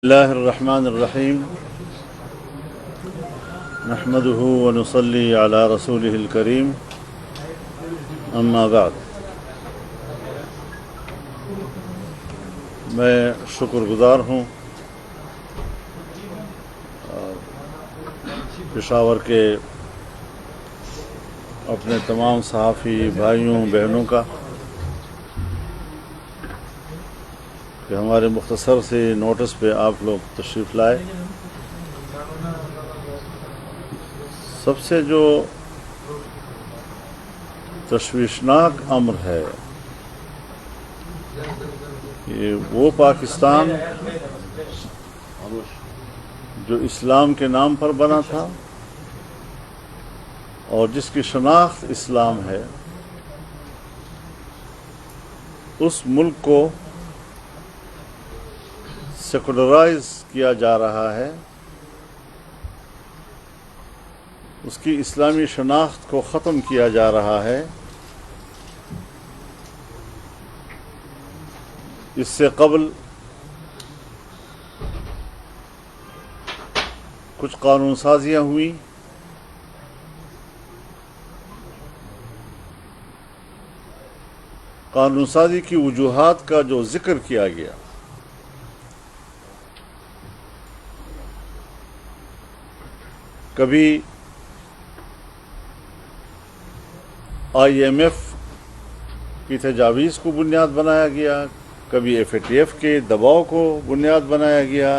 الله الرحمن الرحيم نحمده ونصلي على رسوله الكريم اما بعد میں شکر گزار ہوں پشاور کے اپنے تمام صحافی بھائیوں بہنوں کا کہ ہمارے مختصر سے نوٹس پہ آپ لوگ تشریف لائے۔ سب سے جو تشویشناک امر ہے کہ وہ پاکستان جو اسلام کے نام پر بنا تھا اور جس کی شناخت اسلام ہے، اس ملک کو سیکولرائز کیا جا رہا ہے، اس کی اسلامی شناخت کو ختم کیا جا رہا ہے۔ اس سے قبل کچھ قانون سازیاں ہوئیں، قانون سازی کی وجوہات کا جو ذکر کیا گیا کبھی آئی ایم ایف کی تجاویز کو بنیاد بنایا گیا، کبھی ایف اے ٹی ایف کے دباؤ کو بنیاد بنایا گیا،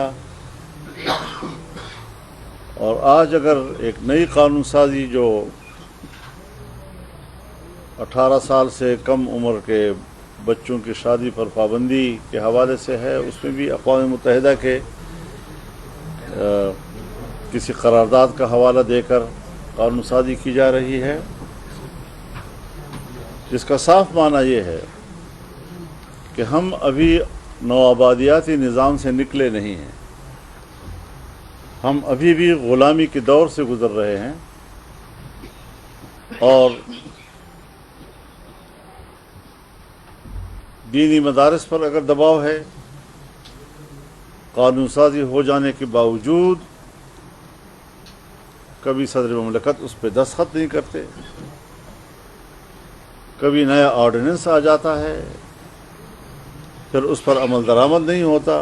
اور آج اگر ایک نئی قانون سازی جو 18 سال سے کم عمر کے بچوں کی شادی پر پابندی کے حوالے سے ہے، اس میں بھی اقوام متحدہ کے کسی قرارداد کا حوالہ دے کر قانون سازی کی جا رہی ہے، جس کا صاف معنی یہ ہے کہ ہم ابھی نوآبادیاتی نظام سے نکلے نہیں ہیں، ہم ابھی بھی غلامی کے دور سے گزر رہے ہیں، اور دینی مدارس پر اگر دباؤ ہے، قانون سازی ہو جانے کے باوجود کبھی صدر مملکت اس پہ دستخط نہیں کرتے، کبھی نیا آرڈیننس آ جاتا ہے، پھر اس پر عمل درآمد نہیں ہوتا۔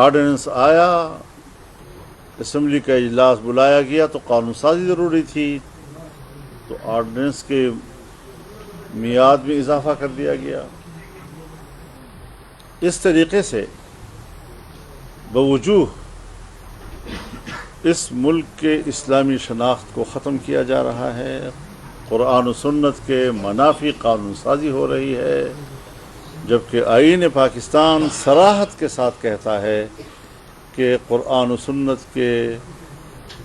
آرڈیننس آیا، اسمبلی کا اجلاس بلایا گیا تو قانون سازی ضروری تھی، تو آرڈیننس کے میعاد میں اضافہ کر دیا گیا۔ اس طریقے سے بوجوہ اس ملک کے اسلامی شناخت کو ختم کیا جا رہا ہے، قرآن و سنت کے منافی قانون سازی ہو رہی ہے، جبکہ آئین پاکستان صراحت کے ساتھ کہتا ہے کہ قرآن و سنت کے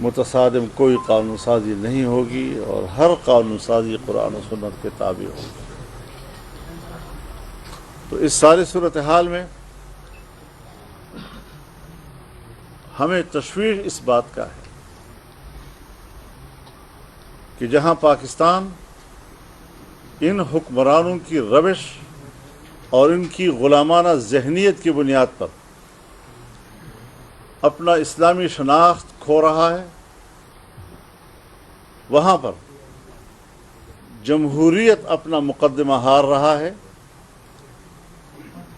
متصادم کوئی قانون سازی نہیں ہوگی، اور ہر قانون سازی قرآن و سنت کے تابع ہوگی۔ تو اس ساری صورتحال میں ہمیں تشویش اس بات کا ہے کہ جہاں پاکستان ان حکمرانوں کی روش اور ان کی غلامانہ ذہنیت کی بنیاد پر اپنا اسلامی شناخت کھو رہا ہے، وہاں پر جمہوریت اپنا مقدمہ ہار رہا ہے،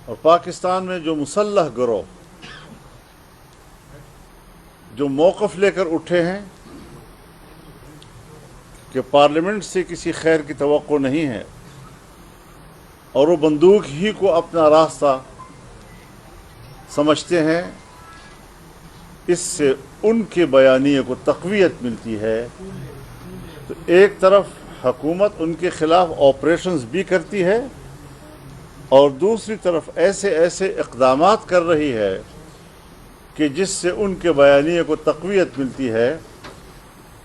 اور پاکستان میں جو مسلح گروہ جو موقف لے کر اٹھے ہیں کہ پارلیمنٹ سے کسی خیر کی توقع نہیں ہے، اور وہ بندوق ہی کو اپنا راستہ سمجھتے ہیں، اس سے ان کے بیانیے کو تقویت ملتی ہے۔ تو ایک طرف حکومت ان کے خلاف آپریشنز بھی کرتی ہے، اور دوسری طرف ایسے اقدامات کر رہی ہے کہ جس سے ان کے بیانیے کو تقویت ملتی ہے۔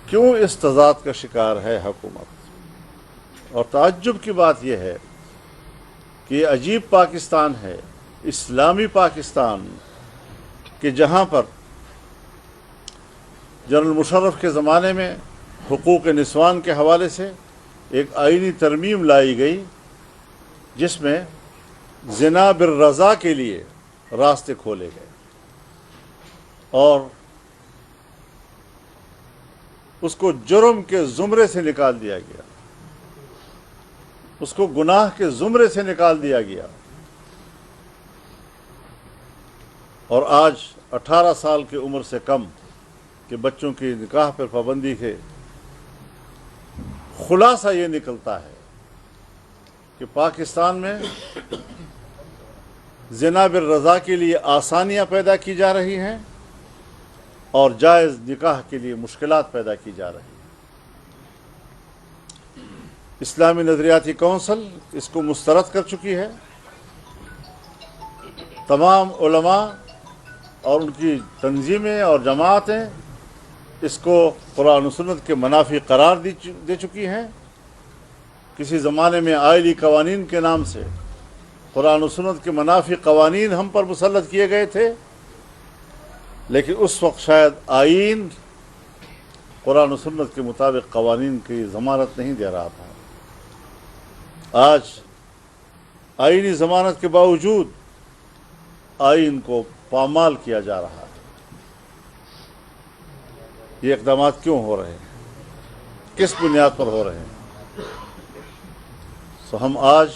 کیوں اس تضاد کا شکار ہے حکومت؟ اور تعجب کی بات یہ ہے کہ یہ عجیب پاکستان ہے، اسلامی پاکستان، کہ جہاں پر جنرل مشرف کے زمانے میں حقوق نسوان کے حوالے سے ایک آئینی ترمیم لائی گئی، جس میں زنا بالرضا کے لیے راستے کھولے گئے اور اس کو جرم کے زمرے سے نکال دیا گیا، اس کو گناہ کے زمرے سے نکال دیا گیا، اور آج 18 سال کی عمر سے کم کے بچوں کی نکاح پر پابندی کے خلاصہ یہ نکلتا ہے کہ پاکستان میں زنا بالرضا کے لیے آسانیاں پیدا کی جا رہی ہیں اور جائز نکاح کے لیے مشکلات پیدا کی جا رہی ہیں۔ اسلامی نظریاتی کونسل اس کو مسترد کر چکی ہے، تمام علماء اور ان کی تنظیمیں اور جماعتیں اس کو قرآن و سنت کے منافی قرار دے چکی ہیں۔ کسی زمانے میں آئلی قوانین کے نام سے قرآن و سنت کے منافی قوانین ہم پر مسلط کیے گئے تھے، لیکن اس وقت شاید آئین قرآن و سنت کے مطابق قوانین کی ضمانت نہیں دے رہا تھا۔ آج آئینی ضمانت کے باوجود آئین کو پامال کیا جا رہا ہے۔ یہ اقدامات کیوں ہو رہے ہیں؟ کس بنیاد پر ہو رہے ہیں؟ تو ہم آج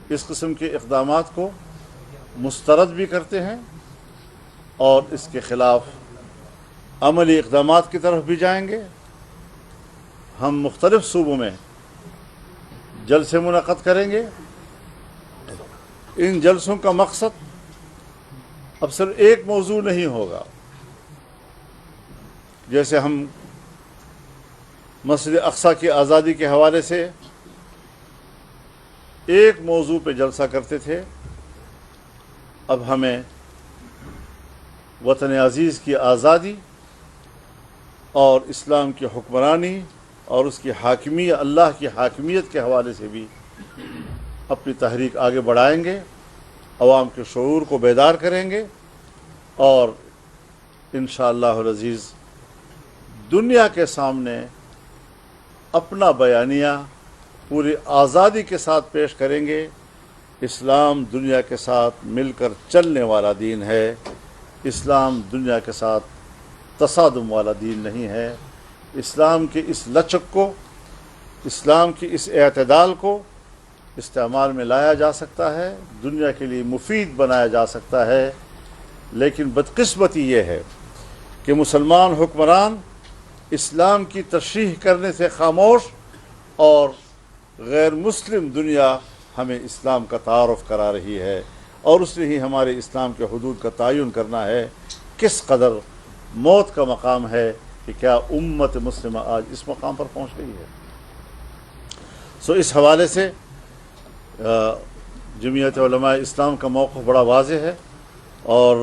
اس قسم کے اقدامات کو مسترد بھی کرتے ہیں اور اس کے خلاف عملی اقدامات کی طرف بھی جائیں گے۔ ہم مختلف صوبوں میں جلسے منعقد کریں گے۔ ان جلسوں کا مقصد اب صرف ایک موضوع نہیں ہوگا، جیسے ہم مسجد اقصی کی آزادی کے حوالے سے ایک موضوع پہ جلسہ کرتے تھے، اب ہمیں وطن عزیز کی آزادی اور اسلام کی حکمرانی اور اس کی حاکمیت، اللہ کی حاکمیت کے حوالے سے بھی اپنی تحریک آگے بڑھائیں گے، عوام کے شعور کو بیدار کریں گے اور انشاءاللہ العزیز دنیا کے سامنے اپنا بیانیہ پوری آزادی کے ساتھ پیش کریں گے۔ اسلام دنیا کے ساتھ مل کر چلنے والا دین ہے، اسلام دنیا کے ساتھ تصادم والا دین نہیں ہے۔ اسلام کی اس لچک کو، اسلام کی اس اعتدال کو استعمال میں لایا جا سکتا ہے، دنیا کے لیے مفید بنایا جا سکتا ہے، لیکن بدقسمتی یہ ہے کہ مسلمان حکمران اسلام کی تشریح کرنے سے خاموش اور غیر مسلم دنیا ہمیں اسلام کا تعارف کرا رہی ہے، اور اس نے ہی ہمارے اسلام کے حدود کا تعین کرنا ہے۔ کس قدر موت کا مقام ہے کہ کیا امت مسلمہ آج اس مقام پر پہنچ گئی ہے۔ سو اس حوالے سے جمعیت علماء اسلام کا موقف بڑا واضح ہے اور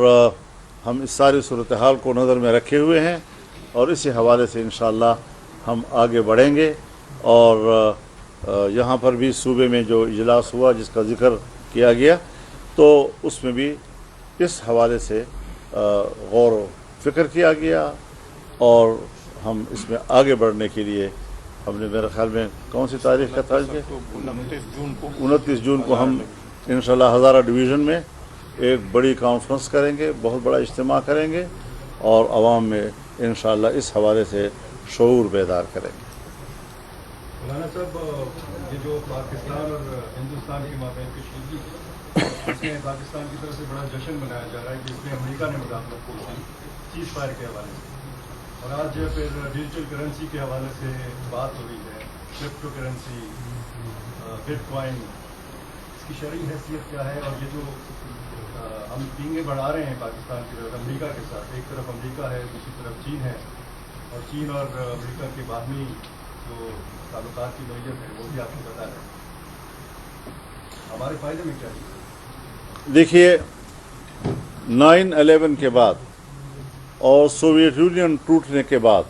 ہم اس ساری صورتحال کو نظر میں رکھے ہوئے ہیں اور اسی حوالے سے انشاءاللہ ہم آگے بڑھیں گے۔ اور یہاں پر بھی صوبے میں جو اجلاس ہوا جس کا ذکر کیا گیا، تو اس میں بھی اس حوالے سے غور و فکر کیا گیا اور ہم اس میں آگے بڑھنے کے لیے ہم نے، میرے خیال میں کون سی تاریخ کا تھا؟ 29 جون کو ہم انشاءاللہ ہزارہ ڈویژن میں ایک بڑی کانفرنس کریں گے، بہت بڑا اجتماع کریں گے اور عوام میں انشاءاللہ اس حوالے سے شعور بیدار کریں گے۔ مولانا صاحب، یہ جو پاکستان اور ہندوستان کے مابین کشیدگی اس میں پاکستان کی طرف سے بڑا جشن منایا جا رہا ہے جس میں امریکہ نے مداخلت کی چیز فائر کے حوالے سے، اور آج پھر ڈیجیٹل کرنسی کے حوالے سے بات ہو رہی ہے، کرپٹو کرنسی، بٹ کوائن، اس کی شرعی حیثیت کیا ہے؟ اور یہ جو ہم پینگیں بڑھا رہے ہیں پاکستان کی طرف امریکہ کے ساتھ، ایک طرف امریکہ ہے دوسری طرف چین ہے، اور چین اور امریکہ کے باہمی جو تعلقات کی نوعیت ہے وہ بھی آپ کو پتہ ہے، ہمارے فائدے میں کیا ہے؟ دیکھیے، 9/11 کے بعد اور سوویت یونین ٹوٹنے کے بعد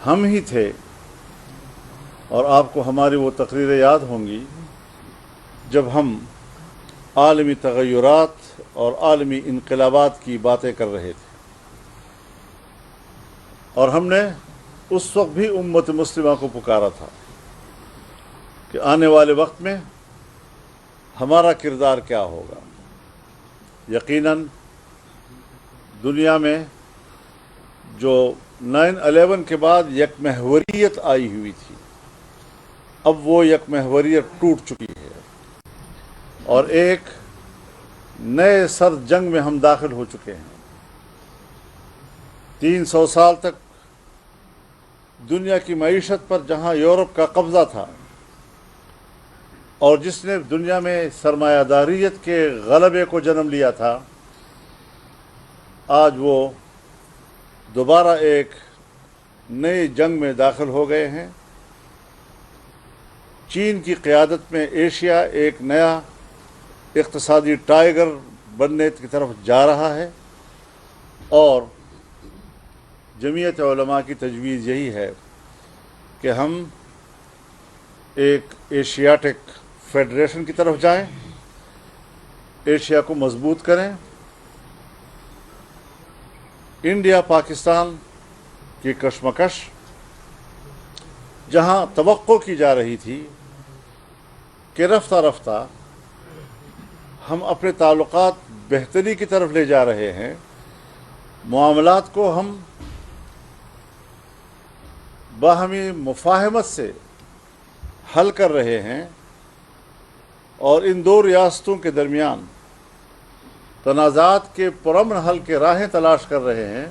ہم ہی تھے، اور آپ کو ہماری وہ تقریریں یاد ہوں گی جب ہم عالمی تغیرات اور عالمی انقلابات کی باتیں کر رہے تھے، اور ہم نے اس وقت بھی امت مسلمہ کو پکارا تھا کہ آنے والے وقت میں हमारा किरदार क्या होगा। यकीनन दुनिया में जो 9/11 के बाद यकमहवरियत आई हुई थी, अब वो यकमहवरियत टूट चुकी है और एक नए सर्द जंग में हम दाखिल हो चुके हैं। 300 साल तक दुनिया की मईशत पर जहां यूरोप का कब्जा था और जिसने दुनिया में सरमायादारियत के गलबे को जन्म लिया था, आज वो दोबारा एक नई जंग में दाखिल हो गए हैं। चीन की क़यादत में एशिया एक नया इक़्तिसादी टाइगर बनने की तरफ जा रहा है और जमीयत उलमा की तजवीज़ यही है कि हम एक एशियाटिक फेडरेशन की तरफ जाएं, एशिया को मजबूत करें। इंडिया पाकिस्तान की कशमकश जहां तवक्को की जा रही थी कि रफ्ता रफ्ता हम अपने ताल्लुकात बेहतरी की तरफ ले जा रहे हैं, मामलात को हम बाहमी मुफाहमत से हल कर रहे हैं और इन दो रियासतों के दरमियान तनाज़ात के पुरअमन हल के राहें तलाश कर रहे हैं,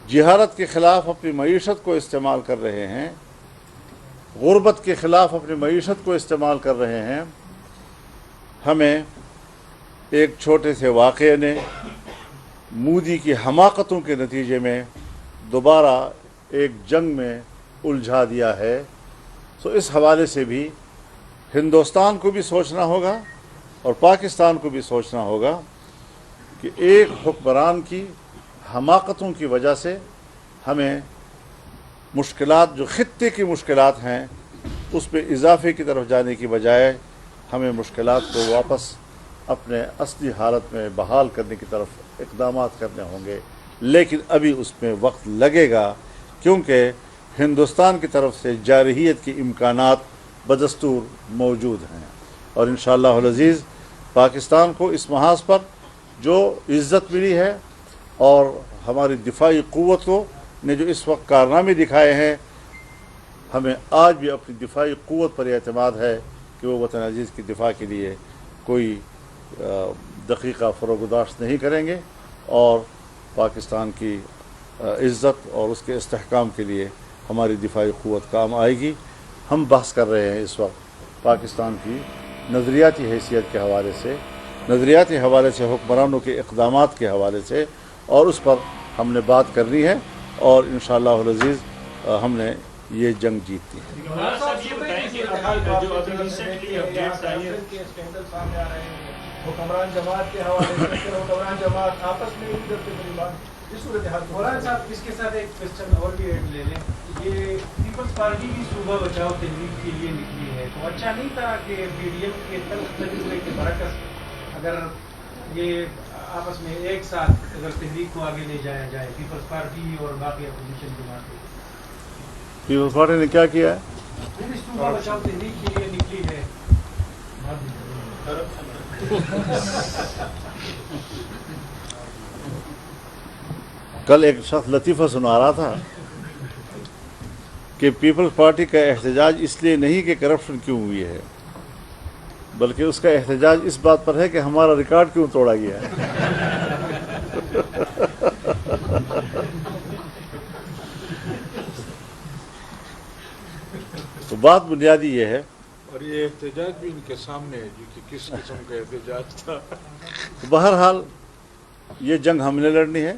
जिहालत के ख़िलाफ़ अपनी मईशत को इस्तेमाल कर रहे हैं, गुर्बत के ख़िलाफ़ अपनी मईशत को इस्तेमाल कर रहे हैं। हमें एक छोटे से वाक़ये ने मूदी की हमाकतों के नतीजे में दोबारा एक जंग में उलझा दिया है। तो इस हवाले से भी हिंदुस्तान को भी सोचना होगा और पाकिस्तान को भी सोचना होगा कि एक हुक्मरान की हमाकतों की वजह से हमें मुश्किलात, जो ख़ित्ते की मुश्किलात हैं, उस पर इजाफे की तरफ जाने की बजाय हमें मुश्किलात को वापस अपने असली हालत में बहाल करने की तरफ इक़दामात करने होंगे। लेकिन अभी उसमें वक्त लगेगा क्योंकि हिंदुस्तान की तरफ से जारहियत की इम्कानात बदस्तूर मौजूद हैं और इंशाअल्लाह अज़ीज़ पाकिस्तान को इस महाज पर जो इज़्ज़त मिली है और हमारी दिफाई क़ुव्वतों ने जो इस वक्त कारनामे दिखाए हैं, हमें आज भी अपनी दिफाई क़ुव्वत पर एतमाद है कि वो वतन अज़ीज़ की दिफा के लिए कोई दक़ीक़ा फ़रोगदाश्त नहीं करेंगे और पाकिस्तान की इज़्ज़त और उसके इस्तेहकाम के लिए हमारी दिफाई क़ुव्वत काम आएगी। हम बहस कर रहे हैं इस वक्त पाकिस्तान की नज़रियाती हैसियत के हवाले से, नज़रियाती हवाले से, हुक्मरानों के इक़दामात के हवाले से, और उस पर हमने बात करनी है और इंशाअल्लाह अज़ीज़ हमने ये जंग जीतती है। हुक्मरान जमात के हवाले से हुक्मरान जमात आपस में एक दूसरे की बात इस सूरत हाल। मौलाना साहब, इसके साथ एक क्वेश्चन और भी ऐड ले लें। ये पीपल्स पार्टी भी सूबा बचाओ तहरीक के लिए निकली है, तो अच्छा नहीं था कि पीडीएम के तजर्बे के बरकस अगर ये आपस में एक साथ अगर तहरीक को आगे ले जाया जाए, पीपल्स पार्टी और बाकी अपोजिशन जमातें। पीपल्स पार्टी ने क्या किया है? सूबा बचाओ तहरीक के लिए निकली है। कल एक शख्स लतीफ़ा सुना रहा था कि पीपल्स पार्टी का एहतजाज इसलिए नहीं कि करप्शन क्यों हुई है, बल्कि उसका एहतजाज इस बात पर है कि हमारा रिकॉर्ड क्यों तोड़ा गया है। तो बात बुनियादी ये है, और ये एहतजाज भी इनके सामने है जी कि किस किस्म का एहतजाज था। तो बहरहाल ये जंग हमने लड़नी है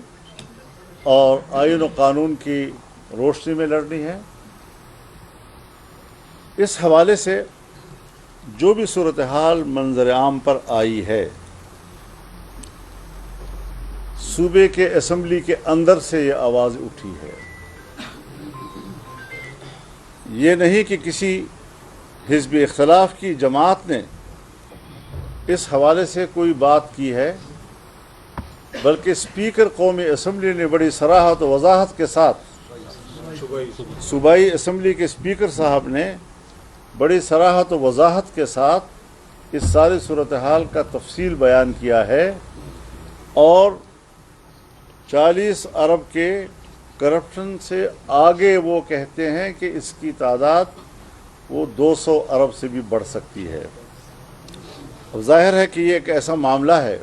और आईन और कानून की रोशनी में लड़नी है। इस हवाले से जो भी सूरत हाल मंजर आम पर आई है, सूबे के असम्बली के अंदर से ये आवाज़ उठी है। ये नहीं कि किसी हिज़्ब इख्तलाफ की जमात ने इस हवाले से कोई बात की है, बल्कि स्पीकर कौमी असम्बली ने बड़ी सराहत व वजाहत के साथ, सूबाई असम्बली के स्पीकर साहब ने बड़ी सराहत व वजाहत के साथ इस सारी सूरत हाल का तफसील बयान किया है और 40 अरब के करप्शन से आगे वो कहते हैं कि इसकी तादाद वो 200 अरब से भी बढ़ सकती है। अब जाहिर है कि ये एक ऐसा मामला है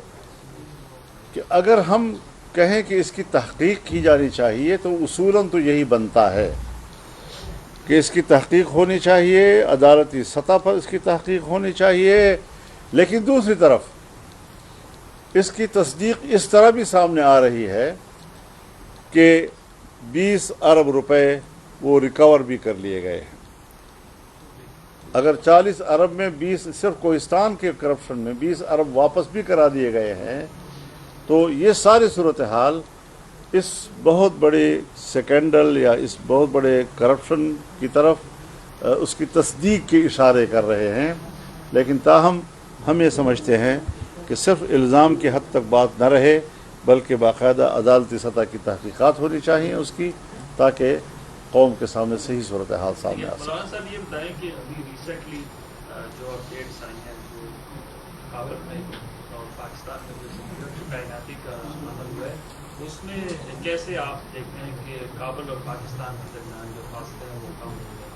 कि अगर हम कहें कि इसकी तहकीक की जानी चाहिए तो उसूलन तो यही बनता है कि इसकी तहकीक होनी चाहिए, अदालती सतह पर इसकी तहकीक होनी चाहिए। लेकिन दूसरी तरफ इसकी तस्दीक इस तरह भी सामने आ रही है कि 20 अरब रुपए वो रिकवर भी कर लिए गए हैं। अगर 40 अरब में 20 सिर्फ कोहिस्तान के करप्शन में 20 अरब वापस भी करा दिए गए हैं तो ये सारी सूरत हाल इस बहुत बड़े स्कैंडल या इस बहुत बड़े करप्शन की तरफ उसकी तस्दीक के इशारे कर रहे हैं। लेकिन ताहम हम ये समझते हैं कि सिर्फ इल्ज़ाम की हद तक बात न रहे बल्कि बाकायदा अदालती सतह की तहकीकात होनी चाहिए उसकी, ताकि कौम के सामने सही सूरत हाल सामने आ सके। मौलाना साहब ये बताएं कि अभी रिसेंटली जो अपडेट्स आई हैं जो काबुल में और पाकिस्तान में जो तैनाती का अमल हुआ है उसमें कैसे आप देखते हैं कि काबुल और पाकिस्तान के दरमियान जो फासले हैं वो कम हो गए।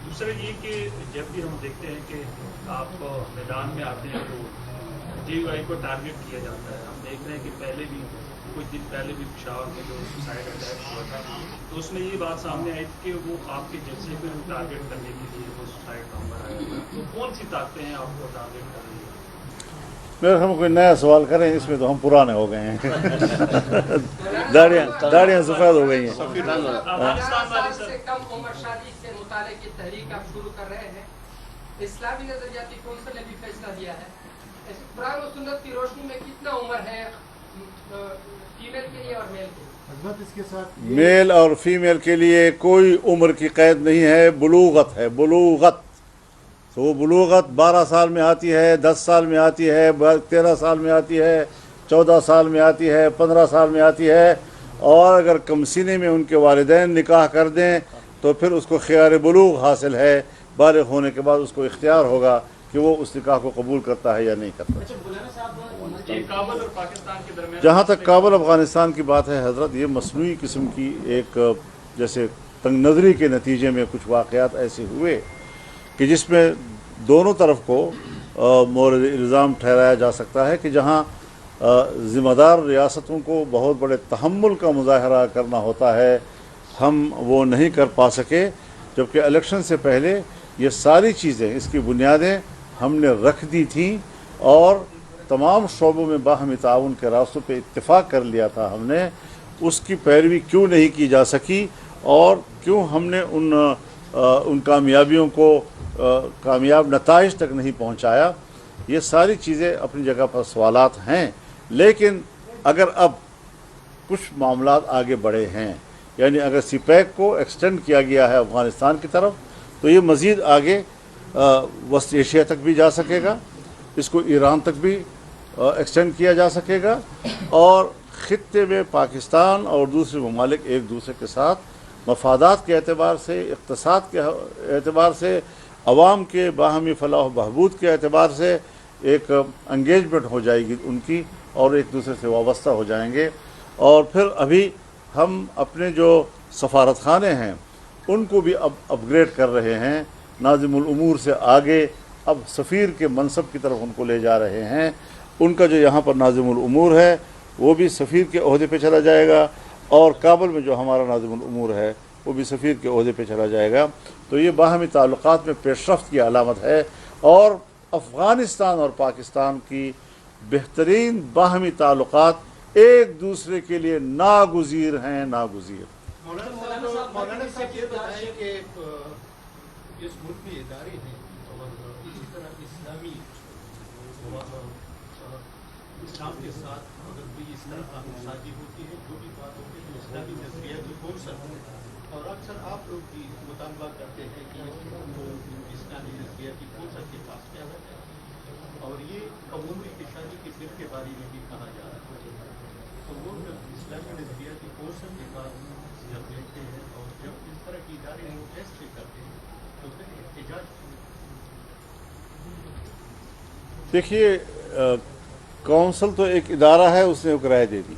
दूसरा ये कि जब भी हम देखते हैं कि आप मैदान में आते हैं तो DUI को टारगेट किया जाता है। हम देख रहे हैं कि पहले भी कुछ दिन पहले भी पेशावर में जो सुसाइड अटैक हुआ था तो उसमें ये बात सामने आई थी कि वो आपके जलसे को टारगेट करने के लिए वो सुसाइड नंबर आया। तो कौन सी ताकतें हैं आपको टारगेट कर रही है? मेरे हम कोई नया सवाल करें, इसमें तो हम पुराने हो गए हैं। दाढ़ियाँ सफ़ेद हो गई हैं। पाकिस्तान वाली से कम उम्र शादी से मुताले की तहरीक आप शुरू कर रहे हैं। इस्लामी नजरियाती कौंसिल ने भी फैसला दिया है। कुरान और सुन्नत की रोशनी में कितना उम्र है फीमेल के लिए और मेल के लिए? इसके साथ मेल और फीमेल के लिए कोई उम्र की कैद नहीं है, बुलूगत है। बुलूगत तो वो बुलूगत 12 साल में आती है, 10 साल में आती है, 13 साल में आती है, 14 साल में आती है, 15 साल में आती है। और अगर कमसीने में उनके वालिदैन निकाह कर दें तो फिर उसको ख़ियार बुलूग हासिल है। बालिग होने के बाद उसको इख्तियार होगा कि वो उस निकाह को कबूल करता है या नहीं करता। ये काबुल और पाकिस्तान के दरमियान जहाँ तक काबुल अफ़गानिस्तान की बात है हज़रत, ये मसनूई किस्म की एक जैसे तंग नज़री के नतीजे में कुछ वाक़यात ऐसे हुए कि जिसमें दोनों तरफ को मोरद इल्ज़ाम ठहराया जा सकता है कि जहाँ ज़िम्मेदार रियासतों को बहुत बड़े तहम्मुल का मुज़ाहरा करना होता है हम वो नहीं कर पा सके, जबकि इलेक्शन से पहले ये सारी चीज़ें इसकी बुनियादें हमने रख दी थी और तमाम शोबों में बाहमी ताउन के रास्तों पे इत्तेफाक कर लिया था हमने। उसकी पैरवी क्यों नहीं की जा सकी और क्यों हमने उन कामयाबियों को कामयाब नताइज तक नहीं पहुंचाया, ये सारी चीज़ें अपनी जगह पर सवालात हैं। लेकिन अगर अब कुछ मामलात आगे बढ़े हैं, यानी अगर सीपैक को एक्सटेंड किया गया है अफ़गानिस्तान की तरफ, तो ये मज़ीद आगे वस्त एशिया तक भी जा सकेगा, इसको ईरान तक भी एक्सटेंड किया जा सकेगा और ख़ित्ते में पाकिस्तान और दूसरे ममालिक एक दूसरे के साथ मफादात के एतबार से, इक़्तिसाद के एतबार से, अवाम के बाहमी फलाह बहबूद के एतबार से एक एंगेजमेंट हो जाएगी उनकी और एक दूसरे से वाबस्ता हो जाएंगे। और फिर अभी हम अपने जो सफारत खाने हैं उनको भी अब अपग्रेड कर रहे हैं, नाज़िमुल उमूर से आगे अब सफ़ीर के मनसब की तरफ उनको ले जा रहे हैं। उनका जो यहाँ पर नाज़िमुल उमूर है वो भी सफ़ीर के ओहदे पे चला जाएगा और काबुल में जो हमारा नाज़िमुल उमूर है वो भी सफ़ीर के ओहदे पे चला जाएगा। तो ये बाहमी ताल्लुक़ात में पेशरफ्त की अलामत है और अफ़गानिस्तान और पाकिस्तान की बेहतरीन बाहमी ताल्लुक़ात एक दूसरे के लिए नागुज़ीर हैं, नागुज़ीर। मौलाना साहब ये बताएं कि इस मुल्क में इदारे हैं और इसी तरह इस्लाम के साथ अगर कोई इस तरह शादी होती है, जो भी बात होती है, इस्लामी नजरिया की कौन सा है? और अक्सर आप लोग भी मुतालबा करते हैं कि इस्लामी नजरिया की कौन सा के पास क्या है और ये कबूली की शादी की दिल के बारे में भी कहा जा रहा है। तो वो इस्लामी नजरिया की कौन सा के पास जब देखते हैं और जब इस तरह की इदारे वो फैसले करते हैं तो फिर एहतजाज देखिए काउंसिल तो एक इदारा है, उसने एक राय दे दी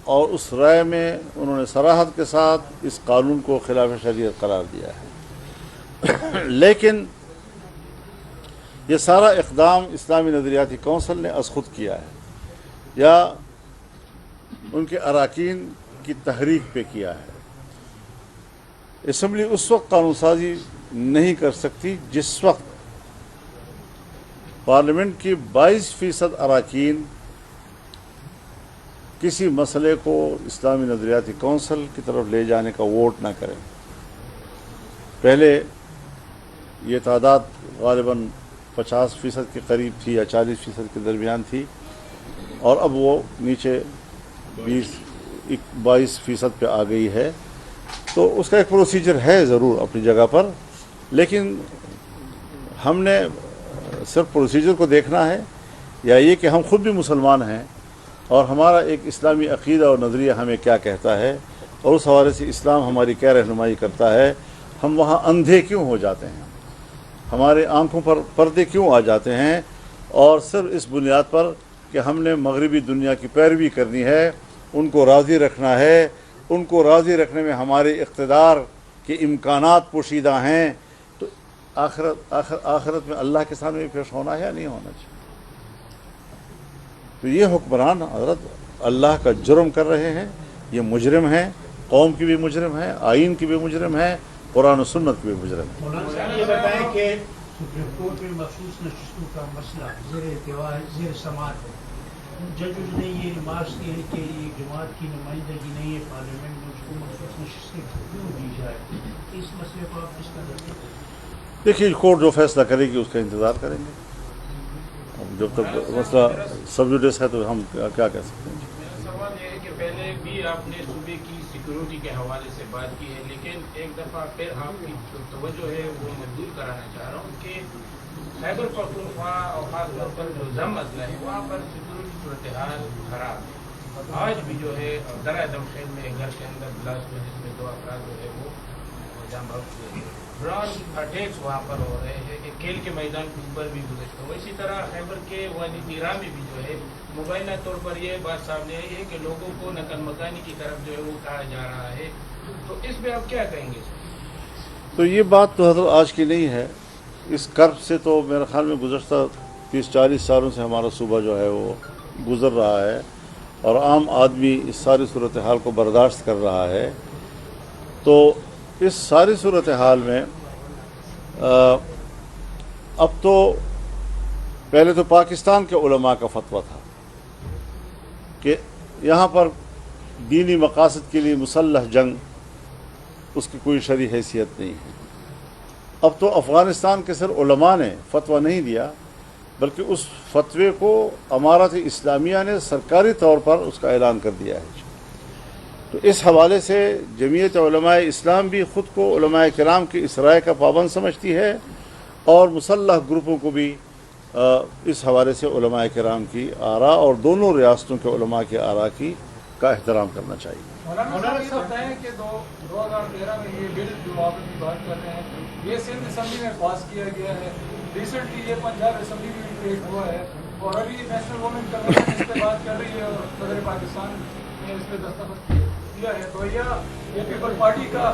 और उस राय में उन्होंने सराहत के साथ इस कानून को खिलाफ शरीयत करार दिया है। लेकिन ये सारा इक़दाम इस्लामी नज़रियाती काउंसिल ने अज़ खुद किया है या उनके अरकान की तहरीक पे किया है। असम्बली उस वक्त कानून साजी नहीं कर सकती जिस वक्त पार्लियामेंट की 22% अरकान किसी मसले को इस्लामी नज़रियाती काउंसिल की तरफ ले जाने का वोट ना करें। पहले ये तादाद ग़ालिबन 50% के करीब थी या 40% के दरमियान थी और अब वो नीचे 20-22% पे आ गई है। तो उसका एक प्रोसीजर है ज़रूर अपनी जगह पर, लेकिन हमने सिर्फ प्रोसीजर को देखना है या ये कि हम खुद भी मुसलमान हैं और हमारा एक इस्लामी अक़ीदा और नज़रिया हमें क्या कहता है और उस हवाले से इस्लाम हमारी क्या रहनुमाई करता है। हम वहाँ अंधे क्यों हो जाते हैं, हमारे आंखों पर पर्दे क्यों आ जाते हैं, और सिर्फ इस बुनियाद पर कि हमने मगरबी दुनिया की पैरवी करनी है, उनको राज़ी रखना है। उनको राज़ी रखने में हमारे इक़्तिदार के इम्कानात पोशीदा हैं, तो आखिरत में अल्लाह के सामने भी पेश होना है या नहीं होना चाहिए। तो ये हुक्मरान हज़रत अल्लाह का जुर्म कर रहे हैं, ये मुजरिम हैं, कौम की भी मुजरिम है, आइन की भी मुजरिम है, कुरान और सुन्नत की भी मुजरिम है। ये बताएं कि सुप्रीम कोर्ट में मखसूस नशिस्तों का मसला ज़ेर समाअत है। जजेस ने ये रिमार्क्स किए हैं कि ये जमात की नुमाइंदगी नहीं है पार्लियामेंट में, उसको मखसूस नशिस्तें क्यों दी जाए। इस मसले को आप किस तरह देखते हैं? देखिए कोर्ट जो फैसला करेगी उसका इंतज़ार करेंगे। अब जब तक मसला सब जुडिस है तो हम क्या कह सकते हैं। सवाल ये है कि पहले भी आपने सूबे की सिक्योरिटी के हवाले से बात की है, लेकिन एक दफ़ा फिर आपकी तवज्जो है वो मजबूर कराना चाह रहा हूँ कि खैबर पख्तूनख्वा और खासतौर पर जो जम मसला है वहाँ पर सिक्योरिटी सूरत हाल खराब है। आज भी जो है दरा दमशेर में घर के अंदर ब्लास्ट में जिसमें 2 अफराद जो है वो जाम बख्श हुए, ड्रोन अटैक्स वहाँ पर हो रहे हैं, एक खेल के मैदान के ऊपर भी गुज़श्ता हुआ। इसी तरह खैबर के वादी नीरा में भी जो है मुबैना तौर पर यह बात सामने आई है कि लोगों को नकल मकानी की तरफ जो है वो कहा जा रहा है। तो इस पर आप क्या कहेंगे? तो ये बात तो हज़रत आज की नहीं है, इस कर्ब से तो मेरे ख्याल में गुज़श्ता 30-40 सालों से हमारा सूबा जो है वो गुज़र रहा है और आम आदमी इस सारी सूरत हाल को बर्दाश्त कर रहा है। तो इस सारी सूरत हाल में अब तो पहले तो पाकिस्तान के उलमा का फतवा था कि यहाँ पर दीनी मकासद के लिए मुसल्लह जंग उसकी कोई शरई हैसियत नहीं है। अब तो अफ़गानिस्तान के सिर्फ उलमा ने फतवा नहीं दिया बल्कि उस फतवे को अमारत इस्लामिया ने सरकारी तौर पर उसका ऐलान कर दिया है। तो इस हवाले से जमीयत उलमाए इस्लाम भी ख़ुद को उलमाए किराम की इस राय का पाबंद समझती है और मुसल्लह ग्रुपों को भी इस हवाले से उलमाए किराम की आरा और दोनों रियासतों के उलमा की आरा का एहतराम करना चाहिए। मौलाना साहब बताएं कि 2013 में ये बिल जो आप बात कर रहे हैं ये सिंध असम्बली में पास किया गया है। रिसेंटली ये पंजाब असम्बली में भी पेश हुआ है और अभी नेशनल वुमेन कमीशन इस पर बात कर रही है और सदर पाकिस्तान ने इस पर दस्तखत किया है। तो ये पीपल पार्टी का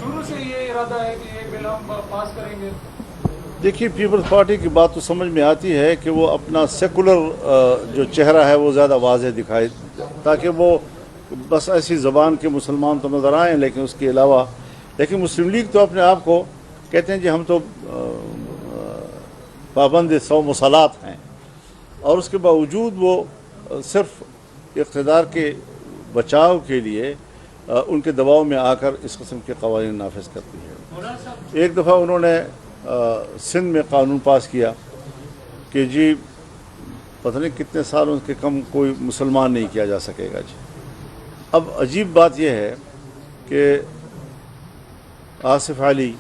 शुरू से ये इरादा है कि ये बिल हम पास करेंगे? देखिए पीपल्स पार्टी की बात तो समझ में आती है कि वो अपना सेकुलर जो चेहरा है वो ज़्यादा वाज़ेह दिखाए ताकि वो बस ऐसी ज़बान के मुसलमान तो नज़र आएँ, लेकिन उसके अलावा लेकिन मुस्लिम लीग तो अपने आप को कहते हैं कि हम तो पाबंद 100 मसालात हैं और उसके बावजूद वो सिर्फ इक़्तिदार के बचाव के लिए उनके दबाव में आकर इस किस्म के क़वानीन नाफिज करती है। एक दफ़ा उन्होंने सिंध में कानून पास किया कि जी पता नहीं कितने सालों के कम कोई मुसलमान नहीं किया जा सकेगा जी। अब अजीब बात यह है कि आसिफ अली,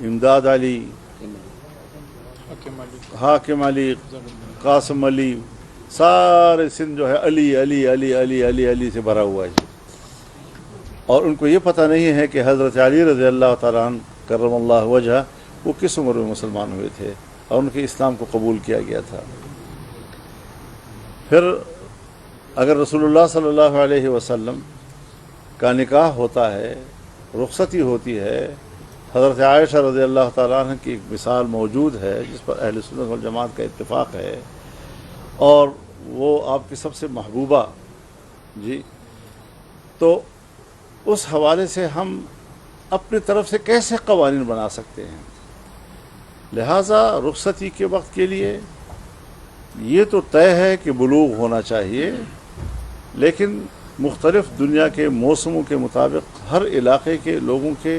इमदाद अली, हाकिम अली, कासिम अली, सारे सिंध जो है अली अली अली अली अली अली से भरा हुआ है जी। और उनको ये पता नहीं है कि हज़रत अली रज़ी अल्लाह तआला अन्हु करमल्लाहु वजह वो किस उम्र में मुसलमान हुए थे और उनके इस्लाम को कबूल किया गया था। फिर अगर रसूलुल्लाह सल्लल्लाहु अलैहि वसल्लम का निकाह होता है, रुखसती होती है, हज़रत आयशा रज़ियल्लाहु ताला अन्हा की एक मिसाल मौजूद है जिस पर अहले सुन्नत वल जमात का इत्तिफाक है, और वो आपकी सबसे महबूबा जी। तो उस हवाले से हम अपनी तरफ से कैसे क़वानीन बना सकते हैं? लिहाजा रुखसती के वक्त के लिए ये तो तय है कि बुलूग होना चाहिए, लेकिन मुख्तलिफ दुनिया के मौसमों के मुताबिक हर इलाके के लोगों के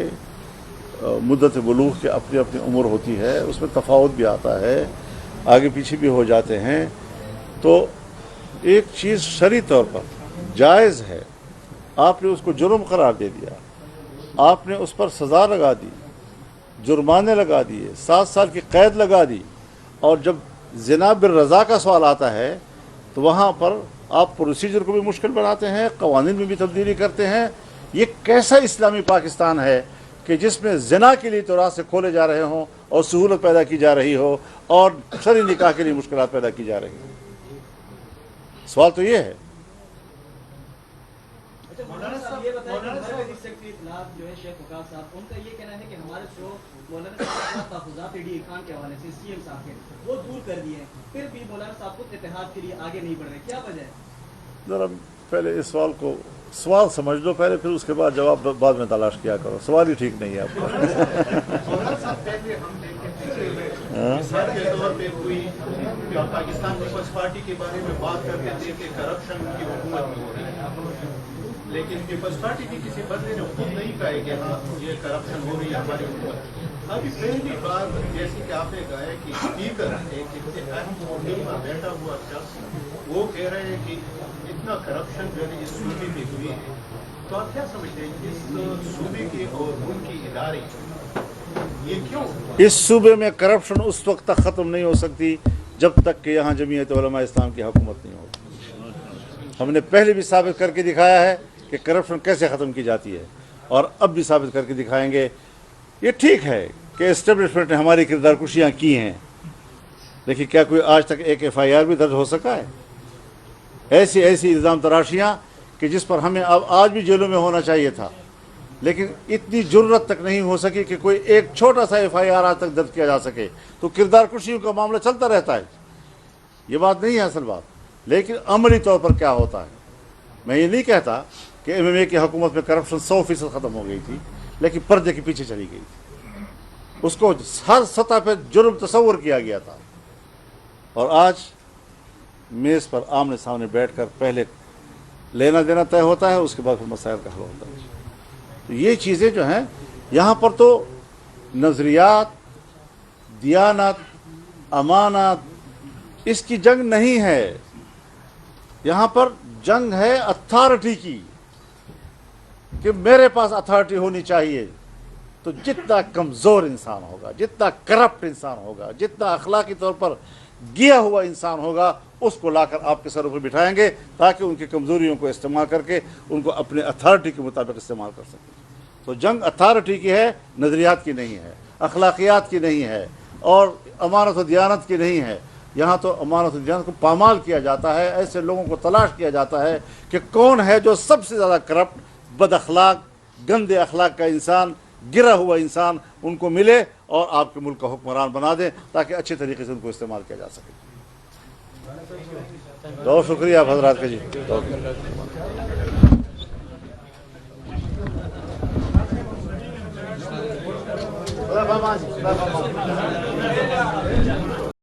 मुद्दत बुलूग के अपनी अपनी उम्र होती है, उसमें तफावत भी आता है, आगे पीछे भी हो जाते हैं। तो एक चीज़ शरई तौर पर जायज़ है, आपने उसको जुर्म करार दे दिया, आपने उस पर सज़ा लगा दी, जुर्माने लगा दिए, 7 साल की कैद लगा दी, और जब ज़िना बिर रज़ा का सवाल आता है तो वहाँ पर आप प्रोसीजर को भी मुश्किल बनाते हैं, कवानीन में भी तब्दीली करते हैं। ये कैसा इस्लामी पाकिस्तान है कि जिसमें ज़िना के लिए तो रास्ते खोले जा रहे हों और सहूलत पैदा की जा रही हो और शरई निकाह के लिए मुश्किलात पैदा की जा रही हो? सवाल तो ये है। मौलाना साहब ये बताइए कि हमारे रिसेक्ट के खिलाफ जो है शेख वकास साहब, उनका ये कहना है कि हमारे शो मौलाना साहब तहफ़्फ़ुज़ात डी खान के हवाले से सीएम साहब के वो दूर कर दिए हैं, फिर भी मौलाना साहब को इत्तेहाद के लिए आगे नहीं बढ़ रहे, क्या वजह है? ज़रा पहले इस सवाल समझ लो पहले, फिर उसके बाद जवाब बाद में तलाश किया करो। सवाल ही ठीक नहीं है आपका। मिसाल के तौर पे कोई पाकिस्तान पीपल्स पार्टी के बारे में बात करते थे कि करप्शन की हुकूमत में हो रही है, लेकिन पीपल्स पार्टी की किसी बंदे ने खुद नहीं कहा कि हाँ ये करप्शन हो रही है हमारी हुकूमत। अभी पहली बार जैसे कि आपने कहा है कि स्पीकर एक अहम मोहदे पर बैठा हुआ शख्स वो कह रहे हैं कि इतना करप्शन जो है इस सूबे में हुई है, तो आप क्या समझते हैं इस सूबे के और उनकी इदारे ये क्यों? इस सूबे में करप्शन उस वक्त तक ख़त्म नहीं हो सकती जब तक कि यहाँ जमीयत उलमा इस्लाम की हुकूमत नहीं होगी। हमने पहले भी साबित करके दिखाया है कि करप्शन कैसे ख़त्म की जाती है, और अब भी साबित करके दिखाएंगे। ये ठीक है कि एस्टेब्लिशमेंट ने हमारी किरदार कुशियाँ की हैं, लेकिन क्या कोई आज तक एक FIR भी दर्ज हो सका है? ऐसी इल्ज़ाम तराशियाँ कि जिस पर हमें अब आज भी जेलों में होना चाहिए था, लेकिन इतनी जुर्रत तक नहीं हो सकी कि कोई एक छोटा सा FIR आज तक दर्ज किया जा सके। तो किरदार कुशियों का मामला चलता रहता है, ये बात नहीं है असल बात। लेकिन अमली तौर पर क्या होता है, मैं ये नहीं कहता कि MMA की हुकूमत में करप्शन 100% ख़त्म हो गई थी, लेकिन पर्दे के पीछे चली गई थी, उसको हर सतह पर जुर्म तस्वर किया गया था, और आज मेज़ पर आमने सामने बैठकर पहले लेना देना तय होता है, उसके बाद फिर मसाइल का हल होता है। तो ये चीज़ें जो हैं यहाँ पर तो नज़रियात, दियानत, अमानत, इसकी जंग नहीं है, यहाँ पर जंग है अथॉरिटी की कि मेरे पास अथॉरिटी होनी चाहिए। तो जितना कमज़ोर इंसान होगा, जितना करप्ट इंसान होगा, जितना अखलाकी तौर पर गिया हुआ इंसान होगा, उसको लाकर आपके सरों पर बिठाएंगे ताकि उनकी कमज़ोरियों को इस्तेमाल करके उनको अपने अथॉरिटी के मुताबिक इस्तेमाल कर सकें। तो जंग अथॉरिटी की है, नज़रियात की नहीं है, अखलाकियात की नहीं है, और अमानत व दियानत की नहीं है। यहाँ तो अमानत व दियानत को पामाल किया जाता है, ऐसे लोगों को तलाश किया जाता है कि कौन है जो सबसे ज़्यादा करप्ट, बद अखलाक, गंदे अखलाक का इंसान, गिरा हुआ इंसान, उनको मिले और आपके मुल्क का हुक्मरान बना दें ताकि अच्छे तरीके से उनको इस्तेमाल किया जा सके। बहुत शुक्रिया आप हजरात का जी।